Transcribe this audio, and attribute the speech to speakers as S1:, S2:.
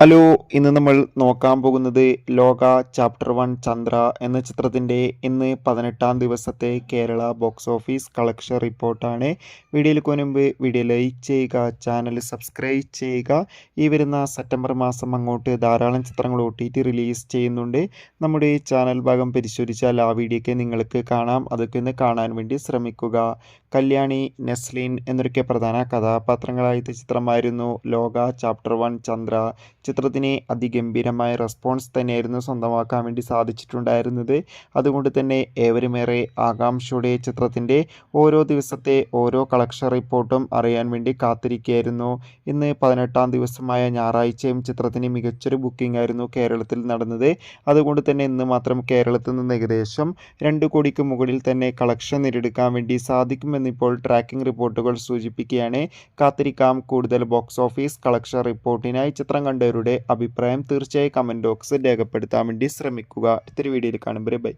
S1: Hello, ഇന്ന് നമ്മൾ നോക്കാൻ പോകുന്നത് ലോക ചാപ്റ്റർ 1 ചന്ദ്ര എന്ന ചിത്രത്തിൻ്റെ ഇന്ന് 18-ാം ദിവസത്തെ കേരള ബോക്സ് ഓഫീസ് കളക്ഷൻ റിപ്പോർട്ടാണ്. വീഡിയോയിലേക്ക് മുൻപ് വീഡിയോ ലൈക്ക് ചെയ്യുക, ചാനൽ സബ്സ്ക്രൈബ് ചെയ്യുക. ഈ വരുന്ന സെപ്റ്റംബർ മാസം അങ്ങോട്ട് ധാരാളം ചിത്രങ്ങൾ OTT റിലീസ് ചെയ്യുന്നുണ്ട്. നമ്മുടെ ചാനൽ ഭാഗം പരിശോധിച്ചാൽ ആ വീഡിയോയ്ക്ക് നിങ്ങൾക്ക് കാണാം. അതൊക്കെ ഒന്ന് കാണാൻ വേണ്ടി ശ്രമിക്കുക. കല്യാണി, നെസ്ലിൻ എന്നൊക്കെ പ്രധാന കഥാപാത്രങ്ങളായ ചിത്രമായിരുന്നു ലോക ചാപ്റ്റർ 1 ചന്ദ്ര. ചിത്രത്തിന് അതിഗംഭീരമായ റെസ്പോൺസ് തന്നെയായിരുന്നു സ്വന്തമാക്കാൻ വേണ്ടി സാധിച്ചിട്ടുണ്ടായിരുന്നത്. അതുകൊണ്ട് തന്നെ ഏവരുമേറെ ആകാംക്ഷയോടെ ചിത്രത്തിൻ്റെ ഓരോ ദിവസത്തെ ഓരോ കളക്ഷൻ റിപ്പോർട്ടും അറിയാൻ വേണ്ടി കാത്തിരിക്കുകയായിരുന്നു. ഇന്ന് 18-ാം ദിവസമായ ഞായറാഴ്ചയും ചിത്രത്തിന് മികച്ചൊരു ബുക്കിംഗ് ആയിരുന്നു കേരളത്തിൽ നടന്നത്. അതുകൊണ്ട് തന്നെ ഇന്ന് മാത്രം കേരളത്തിൽ നിന്ന് ഏകദേശം 2 കോടിക്ക് മുകളിൽ തന്നെ കളക്ഷൻ നേടിയെടുക്കാൻ വേണ്ടി സാധിക്കുമെന്നിപ്പോൾ ട്രാക്കിംഗ് റിപ്പോർട്ടുകൾ സൂചിപ്പിക്കുകയാണ്. കാത്തിരിക്കാം കൂടുതൽ ബോക്സ് ഓഫീസ് കളക്ഷൻ റിപ്പോർട്ടിനായി. ചിത്രം കണ്ടവരുടെ അഭിപ്രായം തീർച്ചയായും കമൻറ്റ് ബോക്സിൽ രേഖപ്പെടുത്താൻ വേണ്ടി ശ്രമിക്കുക. അടുത്തൊരു വീഡിയോയിൽ കാണുമ്പോൾ ബൈ.